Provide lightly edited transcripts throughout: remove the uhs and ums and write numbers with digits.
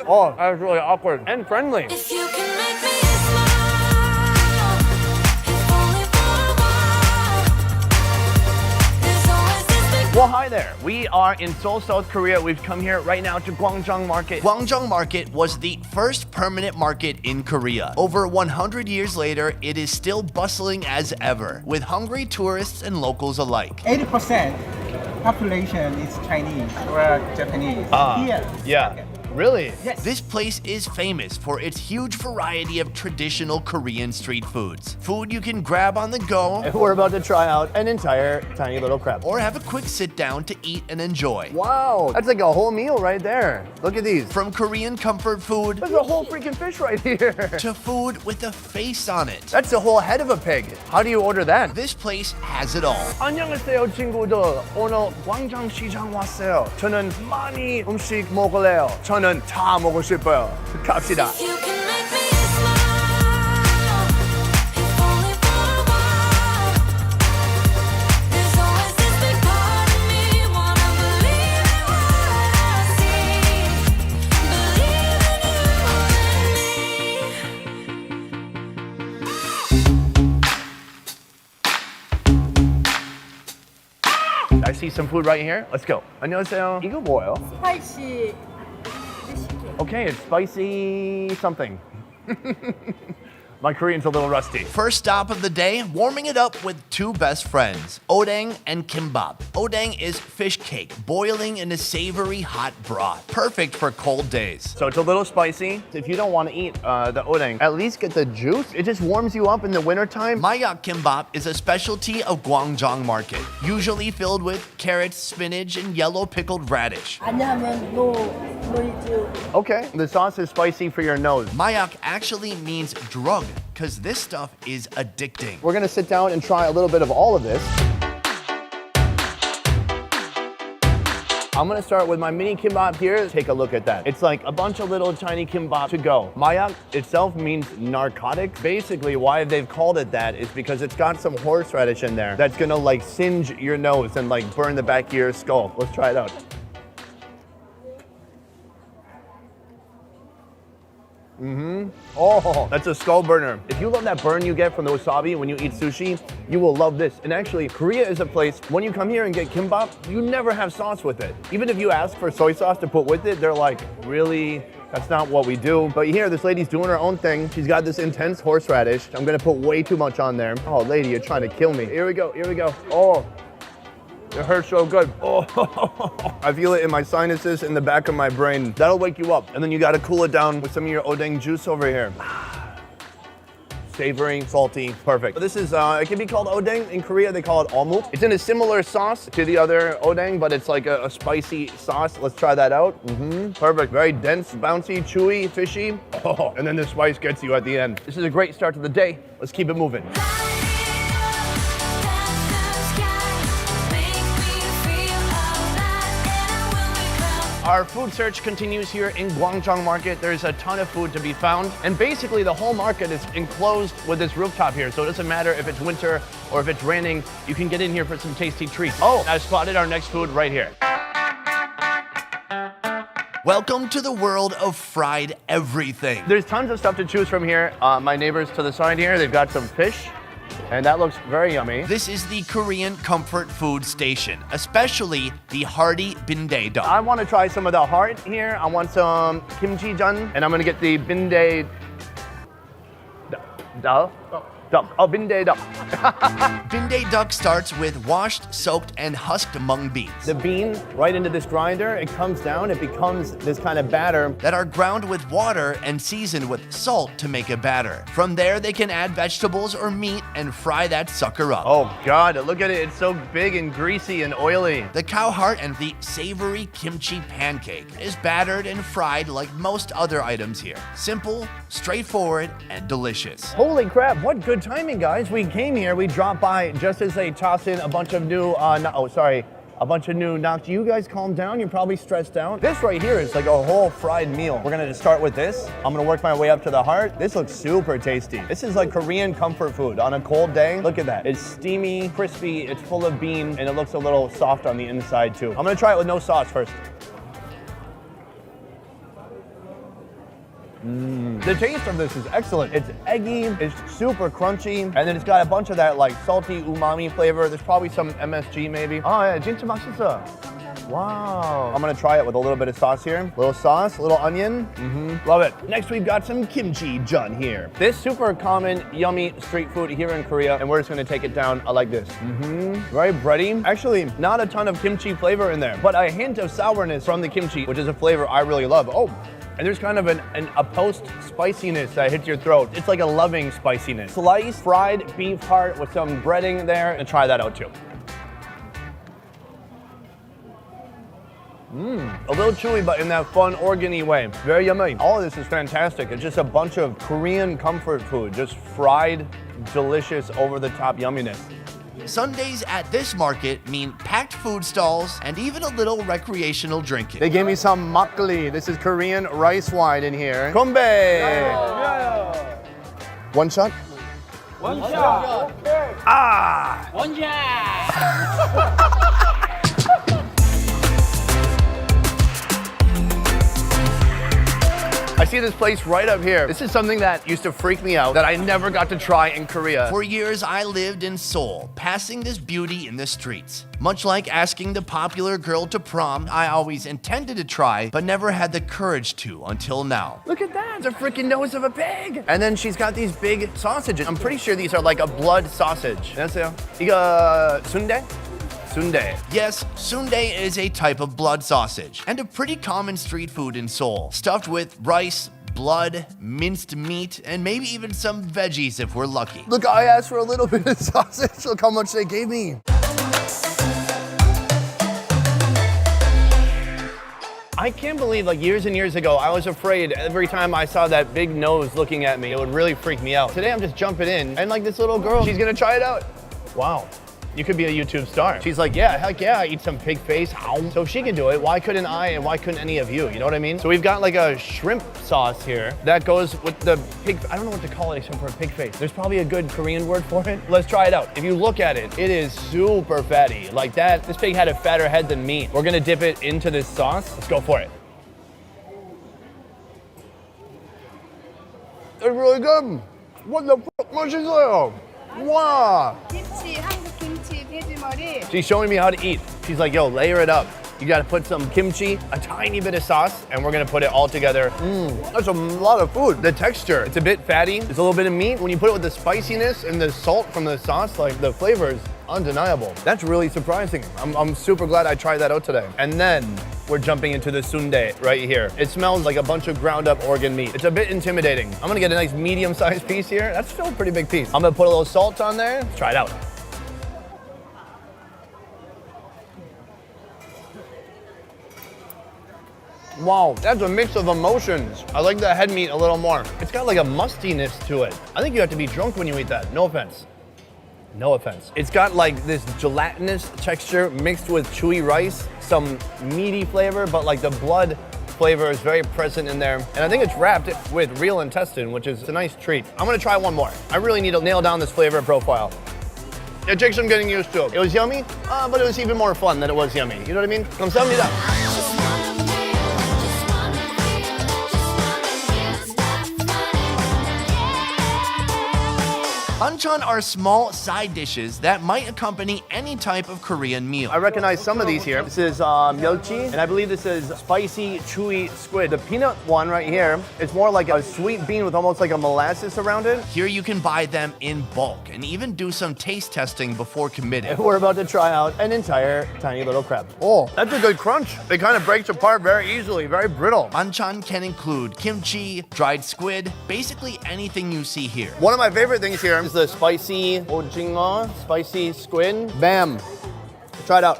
Oh, that's really awkward and friendly. If you can make me smile, if only for a while. There's always this big Well, hi there. We are in Seoul, South Korea. We've come here right now to Gwangjang Market. Gwangjang Market was the first permanent market in Korea. Over 100 years later, it is still bustling as ever, with hungry tourists and locals alike. 80% population is Chinese or Japanese. Here. Yeah. Really? Yes. This place is famous for its huge variety of traditional Korean street foods. Food you can grab on the go We're about to try out an entire tiny little crab. or have a quick sit down to eat and enjoy. Wow, that's like a whole meal right there. Look at these. From Korean comfort food There's a whole freaking fish right here. to food with a face on it. That's the whole head of a pig. How do you order that? This place has it all. 안녕하세요 친구들. 오늘 광장 시장 왔어요. 저는 많이 음식 먹을래요. 저는 다 먹고 싶어요. 갑시다. If you can make me smile, if only for a while. There's always this big part of me wanna believe in what I see, believe in you and me. I see some food right here. Let's go. 안녕하세요. 이거 뭐예요? 스파이시 fish cake. Okay, it's spicy something. My Korean's a little rusty. First stop of the day, warming it up with two best friends, odang and kimbap. Odang is fish cake, boiling in a savory hot broth, perfect for cold days. So it's a little spicy. If you don't want to eat the odang, at least get the juice. It just warms you up in the wintertime. Mayak kimbap is a specialty of Gwangjang Market, usually filled with carrots, spinach, and yellow pickled radish. 아니하면 no is Okay, the sauce is spicy for your nose. Mayak actually means drug, because this stuff is addicting. We're gonna sit down and try a little bit of all of this. I'm gonna start with my mini kimbap here. Take a look at that. It's like a bunch of little tiny kimbap to go. Mayak itself means narcotic. Basically, why they've called it that is because it's got some horseradish in there that's gonna like singe your nose and like burn the back of your skull. Let's try it out. Oh, that's a skull burner. If you love that burn you get from the wasabi when you eat sushi, you will love this. And actually, Korea is a place, when you come here and get kimbap, you never have sauce with it. Even if you ask for soy sauce to put with it, they're like, really? That's not what we do. But here, this lady's doing her own thing. She's got this intense horseradish. I'm gonna put way too much on there. Oh, lady, you're trying to kill me. Here we go, here we go. Oh. It hurts so good. Oh, I feel it in my sinuses, in the back of my brain. That'll wake you up. And then you gotta cool it down with some of your odang juice over here. Savory, salty, perfect. This is, it can be called odang. In Korea, they call it omuk. It's in a similar sauce to the other odang, but it's like a spicy sauce. Let's try that out. Perfect, very dense, bouncy, chewy, fishy. Oh, and then the spice gets you at the end. This is a great start to the day. Let's keep it moving. Our food search continues here in Gwangjang Market. There's a ton of food to be found. And basically the whole market is enclosed with this rooftop here. So it doesn't matter if it's winter or if it's raining, you can get in here for some tasty treats. Oh, I spotted our next food right here. Welcome to the world of fried everything. There's tons of stuff to choose from here. My neighbors to the side here, they've got some fish. And that looks very yummy. This is the Korean comfort food station, especially the hearty bindae duck. I want to try some of the heart here. I want some kimchi jun, and I'm gonna get the bindae duck. Oh, bindae duck. Bindae duck starts with washed, soaked, and husked mung beans The bean right into this grinder, it comes down, it becomes this kind of batter. that are ground with water and seasoned with salt to make a batter. From there, they can add vegetables or meat and fry that sucker up. Oh God, look at it, it's so big and greasy and oily. The cow heart and the savory kimchi pancake is battered and fried like most other items here. Simple, straightforward, and delicious. Holy crap, what good timing, guys. We came here, we dropped by just as they toss in a bunch of new, A bunch of new knocks. You guys calm down. You're probably stressed out. This right here is like a whole fried meal. We're gonna just start with this. I'm gonna work my way up to the heart. This looks super tasty. This is like Korean comfort food on a cold day. Look at that. It's steamy, crispy, it's full of bean, and it looks a little soft on the inside too. I'm gonna try it with no sauce first. The taste of this is excellent. It's eggy, it's super crunchy, and then it's got a bunch of that like salty umami flavor. There's probably some MSG maybe. Oh yeah, 진짜 맛있어. Wow. I'm gonna try it with a little bit of sauce here. Little sauce, little onion. Love it. Next we've got some kimchi jun here. This super common, yummy street food here in Korea, and we're just gonna take it down like this. Very bready. Actually, not a ton of kimchi flavor in there, but a hint of sourness from the kimchi, which is a flavor I really love. Oh. And there's kind of a post spiciness that hits your throat. It's like a loving spiciness. Sliced fried beef heart with some breading there, and try that out too. A little chewy, but in that fun, organy way. Very yummy. All of this is fantastic. It's just a bunch of Korean comfort food, just fried, delicious, over-the-top yumminess. Sundays at this market mean packed food stalls and even a little recreational drinking. They gave me some makgeolli. This is Korean rice wine in here. Konbae! One shot? One shot. Ah! One shot. I see this place right up here. This is something that used to freak me out that I never got to try in Korea. For years, I lived in Seoul, passing this beauty in the streets. Much like asking the popular girl to prom, I always intended to try, but never had the courage to until now. Look at that, it's a freaking nose of a pig. And then she's got these big sausages. I'm pretty sure these are like a blood sausage. 안녕하세요. 이거 순대? Sundae. Yes, sundae is a type of blood sausage and a pretty common street food in Seoul, stuffed with rice, blood, minced meat, and maybe even some veggies if we're lucky. Look, I asked for a little bit of sausage. Look how much they gave me. I can't believe like years and years ago, I was afraid every time I saw that big nose looking at me, it would really freak me out. Today I'm just jumping in and like this little girl, she's gonna try it out. Wow. You could be a YouTube star. She's like, yeah, heck yeah, I eat some pig face. So if she can do it, why couldn't I and why couldn't any of you? You know what I mean? So we've got like a shrimp sauce here that goes with the pig. I don't know what to call it except for a pig face. There's probably a good Korean word for it. Let's try it out. If you look at it, it is super fatty. Like that, this pig had a fatter head than me. We're gonna dip it into this sauce. Let's go for it. It's really good. What the fuck? 맛있어요. Wow. 김치, 한국 김치, 돼지머리. She's showing me how to eat. She's like, yo, layer it up. You gotta put some kimchi, a tiny bit of sauce, and we're gonna put it all together. That's a lot of food. The texture, it's a bit fatty. There's a little bit of meat. When you put it with the spiciness and the salt from the sauce, like the flavor is undeniable. That's really surprising. I'm super glad I tried that out today. And then we're jumping into the sundae right here. It smells like a bunch of ground up organ meat. It's a bit intimidating. I'm gonna get a nice medium-sized piece here. That's still a pretty big piece. I'm gonna put a little salt on there. Let's try it out. Wow, that's a mix of emotions. I like the head meat a little more. It's got like a mustiness to it. I think you have to be drunk when you eat that. No offense. No offense. It's got like this gelatinous texture mixed with chewy rice, some meaty flavor, but like the blood flavor is very present in there. And I think it's wrapped with real intestine, which is a nice treat. I'm gonna try one more. I really need to nail down this flavor profile. It takes some getting used to. It was yummy, but it was even more fun than it was yummy. You know what I mean? 감사합니다. Just wanna feel, just wanna feel stuff Banchan are small side dishes that might accompany any type of Korean meal. I recognize some of these here. This is 멸치, and I believe this is spicy, chewy squid. The peanut one right here, it's more like a sweet bean with almost like a molasses around it. Here you can buy them in bulk and even do some taste testing before committing. We're about to try out an entire tiny little crab. Oh, that's a good crunch. It kind of breaks apart very easily, very brittle. Banchan can include kimchi, dried squid, basically anything you see here. One of my favorite things here is the spicy ojingo, spicy squid. Bam. Try it out.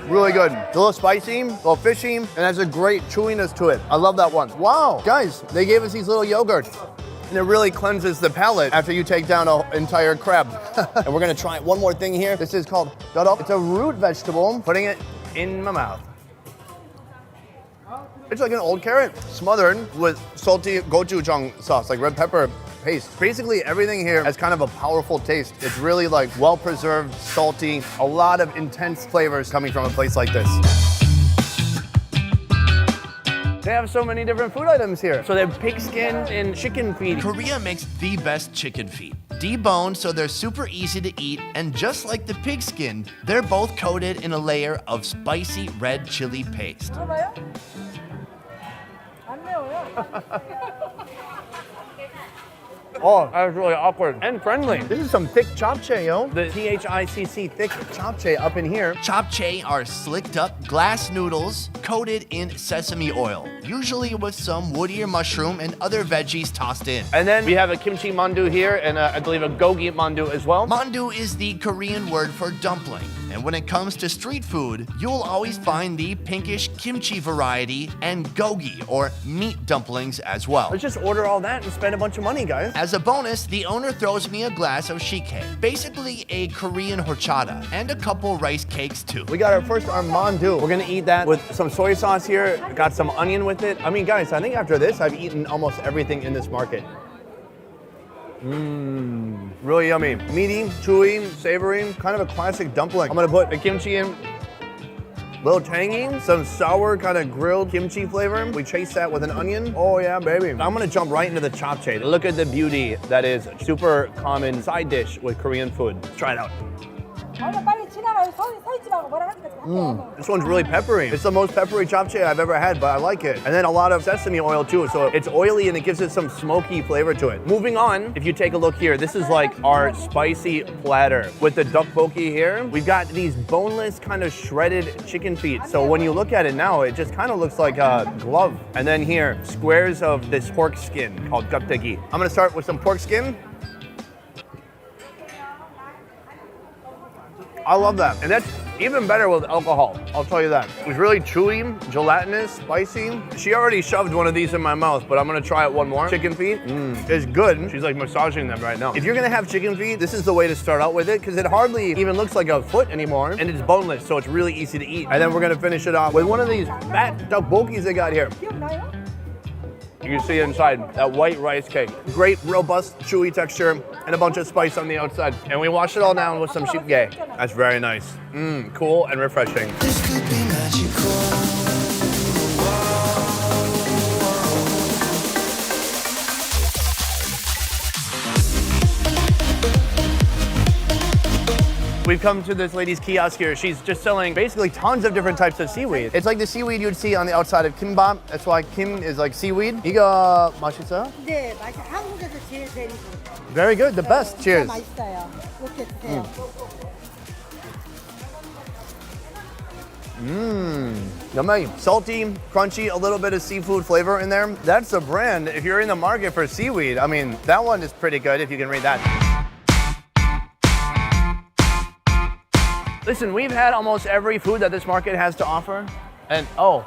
Really good. It's a little spicy, a little fishy, and has a great chewiness to it. I love that one. Wow, guys, they gave us these little yogurts. And it really cleanses the palate after you take down an entire crab. And we're gonna try one more thing here. This is called dorok. It's a root vegetable. Putting it in my mouth. It's like an old carrot smothered with salty gochujang sauce, like red pepper paste. Basically, everything here has kind of a powerful taste. It's really like well-preserved, salty, a lot of intense flavors coming from a place like this. They have so many different food items here. So they have pig skin and chicken feet. Korea makes the best chicken feet. Deboned so they're super easy to eat, and just like the pig skin, they're both coated in a layer of spicy red chili paste. Oh, that was really awkward and friendly. This is some thick japchae, yo. The THICC thick japchae up in here. Japchae are slicked up glass noodles coated in sesame oil, usually with some woodier mushroom and other veggies tossed in. And then we have a kimchi mandu here and I believe a gogi mandu as well. Mandu is the Korean word for dumpling. And when it comes to street food, you'll always find the pinkish kimchi variety and gogi, or meat dumplings, as well. Let's just order all that and spend a bunch of money, guys. As a bonus, the owner throws me a glass of shike, basically a Korean horchata, and a couple rice cakes too. We got our mandu. We're gonna eat that with some soy sauce here. Got some onion with it. I mean, guys, I think after this, I've eaten almost everything in this market. Really yummy. Meaty, chewy, savory, kind of a classic dumpling. I'm gonna put the kimchi in. Little tangy, some sour kind of grilled kimchi flavor. We chase that with an onion. Oh yeah, baby. I'm gonna jump right into the japchae. Look at the beauty that is a super common side dish with Korean food. Let's try it out. This one's really peppery. It's the most peppery japchae I've ever had, but I like it. And then a lot of sesame oil too, so it's oily and it gives it some smoky flavor to it. Moving on, if you take a look here, this is like our spicy platter. With the tteokbokki here, we've got these boneless kind of shredded chicken feet. So when you look at it now, it just kind of looks like a glove. And then here, squares of this pork skin called gwangjang. I'm gonna start with some pork skin. I love that. And that's even better with alcohol, I'll tell you that. It was really chewy, gelatinous, spicy. She already shoved one of these in my mouth, but I'm gonna try it one more. Chicken feet, it's good. She's like massaging them right now. If you're gonna have chicken feet, this is the way to start out with it, because it hardly even looks like a foot anymore, and it's boneless, so it's really easy to eat. And then we're gonna finish it off with one of these fat tteokbokkis they got here. You can see inside that white rice cake. Great, robust, chewy texture, and a bunch of spice on the outside. And we wash it all down with some shipgae. That's very nice. Cool and refreshing. This could be magical. We've come to this lady's kiosk here. She's just selling basically tons of different types of seaweed. It's like the seaweed you'd see on the outside of kimbap. That's why kim is like seaweed. 이거 맛있어요? 네, 맛이 한국에서 제일 제일 Very good, the best. Cheers. 맛있어요. 이렇게 드세요. Yummy. Salty, crunchy, a little bit of seafood flavor in there. That's the brand. If you're in the market for seaweed, I mean, that one is pretty good if you can read that. Listen, we've had almost every food that this market has to offer. And oh,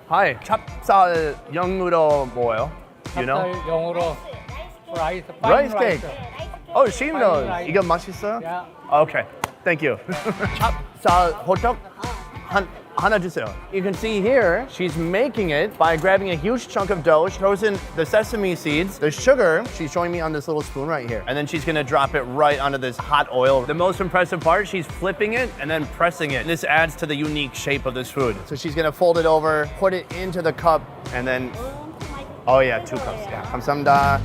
hi. 찹쌀 영으로 뭐예요? You know? 영어로 rice, Rice cake. Oh, she knows. rice. 이거 맛있어요? Yeah. Okay, thank you. 찹쌀 호떡 하나 주세요. You can see here, she's making it by grabbing a huge chunk of dough. She throws in the sesame seeds, the sugar. She's showing me on this little spoon right here. And then she's gonna drop it right onto this hot oil. The most impressive part, she's flipping it and then pressing it. This adds to the unique shape of this food. So she's gonna fold it over, put it into the cup, and then, oh yeah, 2 cups. Yeah, 감사합니다.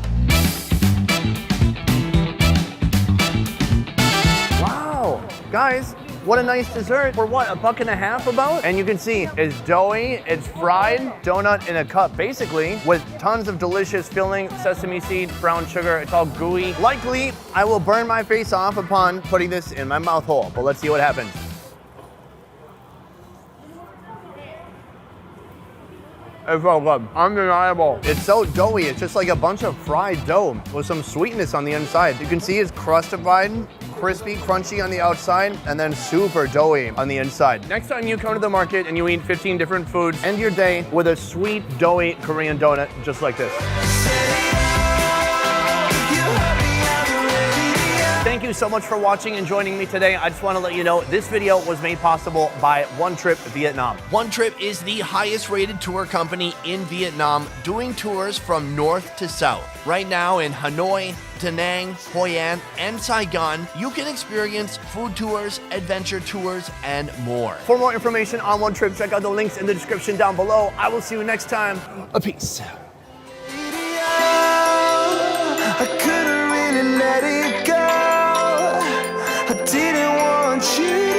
Wow, guys, what a nice dessert for what, $1.50 about? And you can see it's doughy, it's fried donut in a cup, basically, with tons of delicious filling, sesame seed, brown sugar. It's all gooey. Likely, I will burn my face off upon putting this in my mouth hole, but let's see what happens. It's so good, undeniable. It's so doughy, it's just like a bunch of fried dough with some sweetness on the inside. You can see it's crustified, crispy, crunchy on the outside, and then super doughy on the inside. Next time you come to the market and you eat 15 different foods, end your day with a sweet, doughy Korean donut just like this. Set it off. you so much for watching and joining me today. I just want to let you know this video was made possible by One Trip Vietnam. One Trip is the highest rated tour company in Vietnam, doing tours from north to south. Right now in Hanoi, Da Nang, Hoi An, and Saigon, you can experience food tours, adventure tours, and more. For more information on One Trip, check out the links in the description down below. I will see you next time. Peace. I couldn't really let it go. I didn't want you